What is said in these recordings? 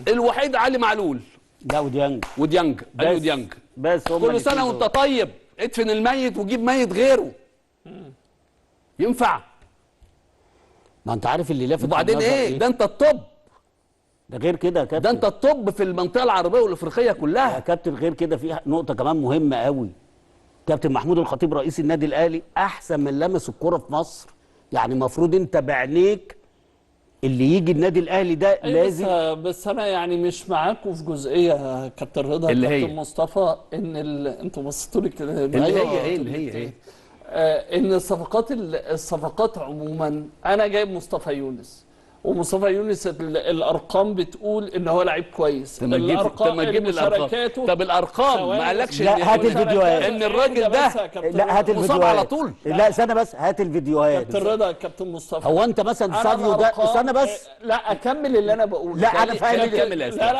الوحيد علي معلول. ده وديانج. وديانج ايوه ديانج. بس هم كل سنه وانت طيب، ادفن الميت وجيب ميت غيره. ينفع؟ ما انت عارف اللي لافت. وبعدين ايه؟ ده انت الطب. ده غير كده يا كابتن، ده انت الطب في المنطقه العربيه والافريقيه كلها يا كابتن. غير كده في نقطه كمان مهمه قوي. كابتن محمود الخطيب رئيس النادي الاهلي احسن من لمس الكوره في مصر. يعني المفروض انت بعينيك اللي يجي النادي الاهلي ده لازم. بس انا يعني مش معاكم في جزئيه يا كابتن رضا اللي كابتن هي مصطفى ان انتوا بصيتوا لي كده اللي هي ايه ان الصفقات عموما. انا جايب مصطفى يونس، ومصطفى يونس الارقام بتقول ان هو لعيب كويس. طب ما تجيب لي الارقام. طب الارقام ما قالكش لا هات الفيديوهات ان الراجل ده لا هات مصاب الفيديوهات على طول. لا استنى بس هات الفيديوهات. كابتن رضا كابتن مصطفى، هو انت مثلا سافيو ده استنى بس. لا اكمل اللي انا بقوله. لا انا فاهم.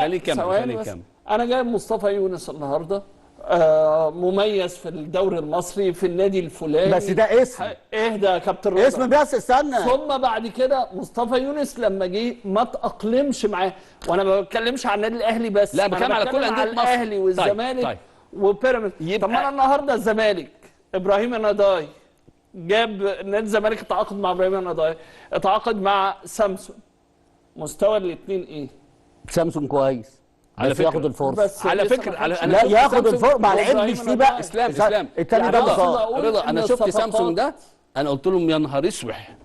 خليه يكمل. انا جايب مصطفى يونس النهارده مميز في الدوري المصري في النادي الفلاني. بس ده اسم. اهدى يا كابتن رضا. اسم بس استنى. ثم بعد كده مصطفى يونس لما جه ما تأقلمش معاه. وانا ما بتكلمش عن النادي الاهلي بس، لا بتكلم على كل انديه مصر. الاهلي والزمالك طيب. وبيراميدز. طب ما انا النهارده الزمالك ابراهيم النضاي جاب نادي الزمالك اتعاقد مع ابراهيم النضاي، اتعاقد مع سامسون. مستوى الاثنين ايه؟ سامسون كويس على فكرة ياخد الفرصه. على فكره لا ياخد الفرصه ما لعبش فيه بقى. اسلام الثاني ده رضا انا شفت سامسونج ده، انا قلت لهم يا نهار اسوح.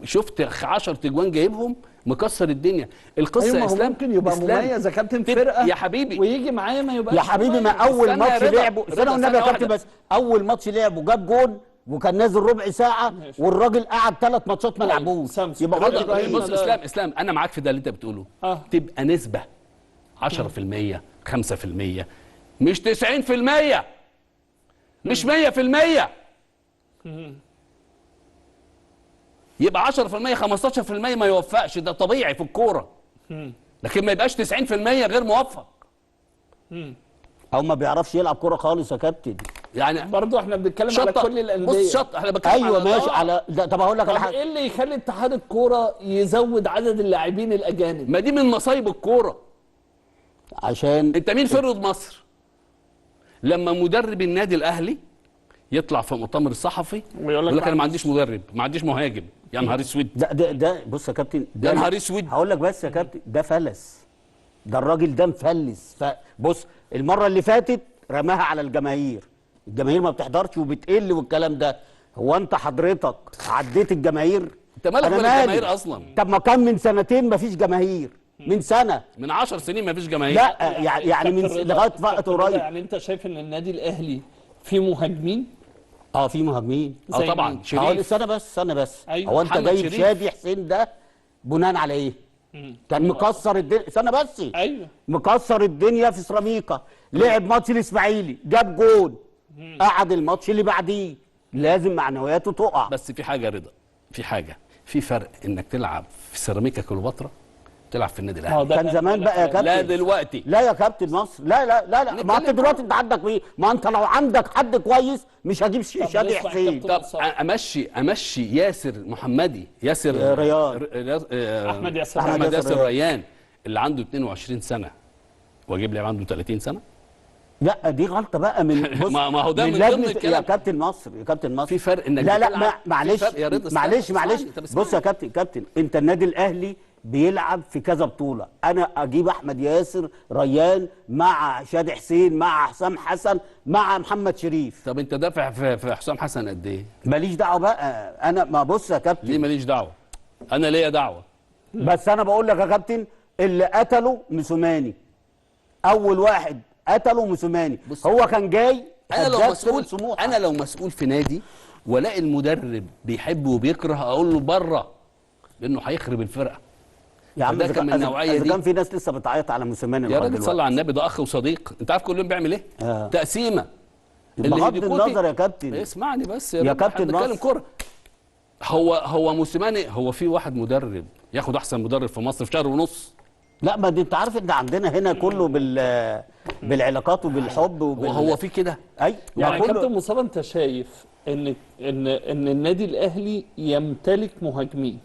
شفت 10 تجوان جايبهم مكسر الدنيا. القصه أيوة اسلام ممكن يبقى مميز يا كابتن فرقه يا حبيبي ويجي معايا ما يبقاش يا حبيبي. ما اول ماتش لعبه رضا والنبي يا كابتن، بس اول ماتش لعبه جاب جون وكان نازل ربع ساعه والراجل قعد 3 ماتشات ما لعبوش. يبقى بص اسلام انا معاك في ده اللي انت بتقوله. تبقى نسبه 10% 5%، مش 90%، مش 100%. يبقى 10% 15% ما يوفقش، ده طبيعي في الكوره. لكن ما يبقاش 90% غير موفق. او ما بيعرفش يلعب كوره خالص يا كابتن. يعني برضه احنا بنتكلم على كل الانديه. بص احنا بنتكلم ايوه على ماشي على طب هقول لك على حاجه. ايه اللي يخلي اتحاد الكوره يزود عدد اللاعبين الاجانب؟ ما دي من مصايب الكوره. عشان انت مين فرد مصر؟ لما مدرب النادي الاهلي يطلع في المؤتمر الصحفي ويقول لك انا ما عنديش مدرب، ما عنديش مهاجم. يا نهار اسود. ده بص يا كابتن، يا نهار اسود. هقول لك بس يا كابتن، ده فلس. ده الراجل ده مفلس. بص المره اللي فاتت رماها على الجماهير. الجماهير ما بتحضرش وبتقل والكلام ده. هو انت حضرتك عديت الجماهير؟ انت مالك بالجماهير اصلا؟ طب ما كان من سنتين ما فيش جماهير، من سنه، من 10 سنين ما فيش جماهير. لا يعني من لغايه وقت قريب. يعني انت شايف ان النادي الاهلي فيه مهاجمين؟ في مهاجمين. طبعا شريف. استنى بس. أيوة. هو انت جايب شادي حسين ده بناء على ايه؟ كان مكسر الدنيا. استنى بس. ايوه مكسر الدنيا في سيراميكا، لعب ماتش الاسماعيلي جاب جول، قعد الماتش اللي بعديه. لازم معنوياته تقع. بس في حاجه رضا، في فرق انك تلعب في سيراميكا كليوباترا تلعب في النادي الاهلي. كان زمان بقى يا كابتن. لا دلوقتي. لا يا كابتن مصر. لا ما انت دلوقتي انت عندك ايه؟ ما انت لو عندك حد كويس مش هجيب شادي حسين. طب امشي ياسر محمدي، ياسر ريان، احمد ياسر ريان اللي عنده 22 سنه واجيب لعيب عنده 30 سنه. لا دي غلطه بقى من بص ما هو ده من ضمن الكلام. يا كابتن مصر في فرق انك لا معلش بص يا كابتن انت النادي الاهلي بيلعب في كذا بطوله. انا اجيب احمد ياسر ريان مع شادي حسين مع حسام حسن مع محمد شريف. طب انت دافع في حسام حسن قد ايه؟ ماليش دعوه بقى. انا ما بص يا كابتن. ليه ماليش دعوه؟ انا ليا دعوه. بس انا بقول لك يا كابتن اللي قتله موسوماني. اول واحد قتله موسوماني. هو كان جاي. انا لو مسؤول في نادي والاقي المدرب بيحب وبيكره اقول له بره، لانه هيخرب الفرقه. يا عم ده كان من النوعيه دي. كان في ناس لسه بتعيط على موسيماني يا راجل صلي على النبي، ده اخ وصديق. انت عارف كل يوم بيعمل ايه؟ تقسيمه. بغض النظر يا كابتن. اسمعني بس يا كابتن بنتكلم كوره. هو موسيماني، هو في واحد مدرب ياخد احسن مدرب في مصر في شهر ونص؟ لا ما دي انت عارف ان عندنا هنا كله بالعلاقات وبالحب وهو في كده. اي يعني كابتن مصطفى انت شايف ان النادي الاهلي يمتلك مهاجمين؟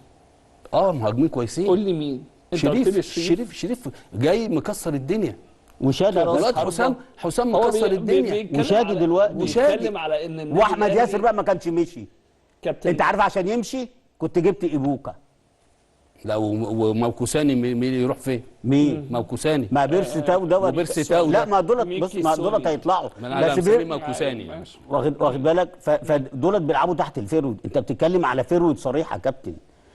مهاجمين كويسين. قول لي مين؟ شريف جاي مكسر الدنيا، وشادي دلوقتي حسام مكسر الدنيا، وشادي دلوقتي بيتكلم على ان واحمد ياسر بقى ما كانش مشي. كابتن انت عارف عشان يمشي كنت جبت ايبوكا. لا وموكوساني مين يروح فين؟ مين؟ موكوساني. ما بيرسي تاو دوت. وبيرسي تاو لا ما دولت، بص ما دولت هيطلعوا بس موكوساني واخد بالك. فدولت بيلعبوا تحت الفيرود. انت بتتكلم على فيرود صريح يا كابتن،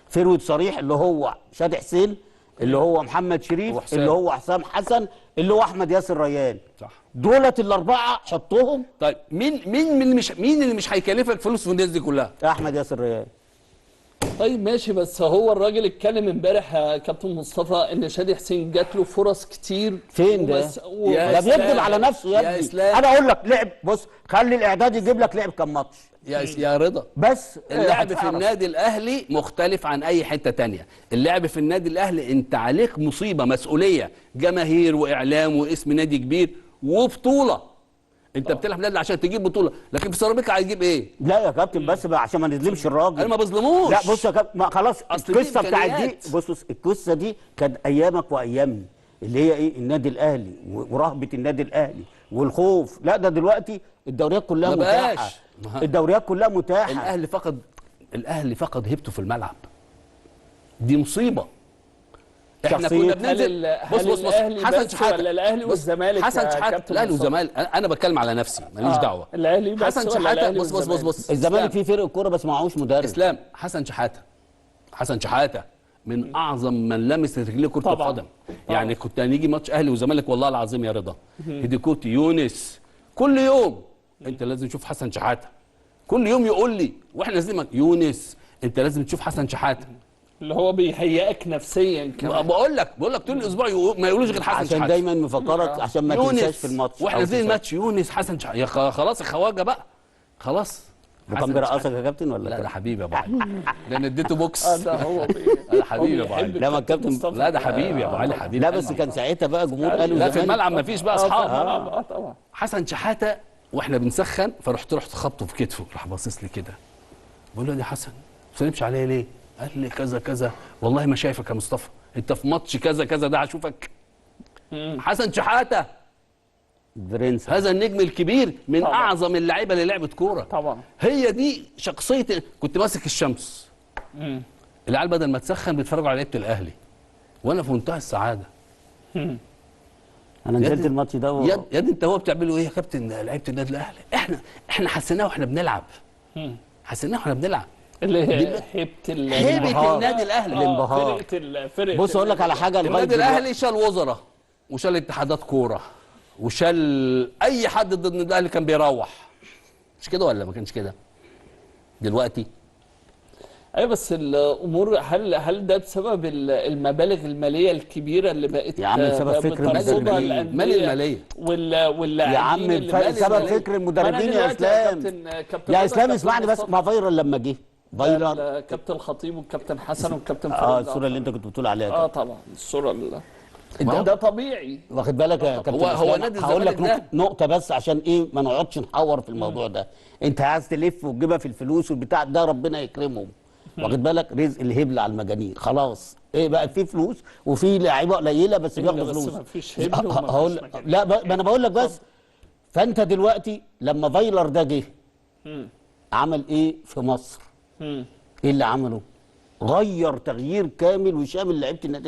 فيرود صريح اللي هو شادي حسين، اللي هو محمد شريف، اللي هو حسام حسن، اللي هو احمد ياسر ريان. صح. دولت الاربعه حطهم. طيب مين اللي مش هيكلفك فلوس في الناس دي كلها؟ احمد ياسر ريان. طيب ماشي، بس هو الراجل اتكلم امبارح يا كابتن مصطفى ان شادي حسين جات له فرص كتير. فين ده؟ ده بيكذب على نفسه يا ابني. اسلام انا اقول لك لعب، بص خلي الاعداد يجيب لك لعب كام ماتش. يا رضا، بس اللعب في النادي الاهلي مختلف عن اي حته تانية. اللعب في النادي الاهلي انت عليك مصيبه، مسؤوليه، جماهير واعلام واسم نادي كبير وبطوله. انت بتلعب نادي عشان تجيب بطوله، لكن في سيراميكا هتجيب ايه؟ لا يا كابتن بس بقى عشان ما نظلمش الراجل. انا ما بظلموش. لا بص يا كابتن، خلاص القصه بتاعت دي، بص القصه دي كانت ايامك وايامي، اللي هي ايه؟ النادي الاهلي ورهبه النادي الاهلي والخوف. لا ده دلوقتي الدوريات كلها متاحه. الدوريات كلها متاحه. الاهلي فقد هيبته في الملعب. دي مصيبه. احنا شخصية. كنا بننزل بص حسن شحاته ولا الاهلي والزمالك؟ حسن شحاته الاهلي والزمالك، انا بتكلم على نفسي ماليش دعوه. الاهلي بس حسن شحاته بص الزمالك فيه فرق كوره بس معهوش مدرب. اسلام، حسن شحاته من اعظم من لمس رجليه كره القدم. يعني كنت هنيجي ماتش اهلي وزمالك والله العظيم يا رضا، هديكوتي، يونس، كل يوم انت لازم تشوف حسن شحاته. كل يوم يقول لي واحنا نازلين يونس انت لازم تشوف حسن شحاته، اللي هو بيهيئك نفسيا كمان. بقول لك طول الاسبوع ما يقولوش غير حسن شحاته عشان دايما مفكرك عشان ما تنساش في الماتش. واحنا نازلين الماتش يونس حسن شحاته، يا خلاص الخواجه بقى خلاص. وكان بيرقصك يا كابتن ولا؟ لا ده حبيبي يا ابو علي، ده انا اديته بوكس. ده هو ده حبيبي يا ابو علي. لا ما الكابتن، لا ده حبيبي يا ابو علي، حبيبي. لا بس كان ساعتها بقى جمهور قالوا لا في الملعب ما فيش بقى اصحاب. طبعا. حسن شحاته واحنا بنسخن فرحت خبطه في كتفه، راح باصص لي كده بقول له يا حسن ما تسلمش عليا ليه؟ قال لي كذا كذا. والله ما شايفك يا مصطفى، انت في ماتش كذا كذا ده هشوفك. حسن شحاته برنس، هذا النجم الكبير من طبعا. اعظم اللعيبه اللي لعبت كوره طبعا. هي دي شخصيه. كنت ماسك الشمس، العيال بدل ما تسخن بيتفرجوا على لعيبه الاهلي وانا في منتهى السعاده. انا نزلت الماتش ده يا دي انت هو بتعملوا ايه يا كابتن لعيبه النادي الاهلي؟ احنا حسيناه واحنا بنلعب. حسيناه واحنا بنلعب اللي هي هيبه النادي الاهلي، الانبهار. فرقه بص اقول لك على حاجه، النادي الاهلي شال وزراء وشال اتحادات كوره وشال اي حد ضد النادي الاهلي كان بيروح. مش كده ولا ما كانش كده؟ دلوقتي ايوه بس الامور هل ده بسبب المبالغ الماليه الكبيره اللي بقت يا عم؟ سبب فكر الماليه يا عم، سبب فكر المدربين يا اسلام. يا اسلام اسمعني بس، ما فايرال لما جه فايرال كابتن الخطيب والكابتن حسن والكابتن فريد. الصوره اللي انت كنت بتقول عليها طبعا الصوره ده طبيعي. واخد بالك يا كابتن؟ هو نادي هقول لك نقطه بس عشان ايه ما نقعدش نحور في الموضوع ده. انت عايز تلف وتجيبها في الفلوس والبتاع ده، ربنا يكرمهم. واخد بالك؟ رزق الهبل على المجانين. خلاص ايه بقى، في فلوس وفي لعيبه قليله بس بياخدوا فلوس. بس مفيش هبل لا ما انا بقول لك بس. فانت دلوقتي لما فايلر ده جه عمل ايه في مصر؟ ايه اللي عمله؟ غير تغيير كامل وشامل لعيبه النادي.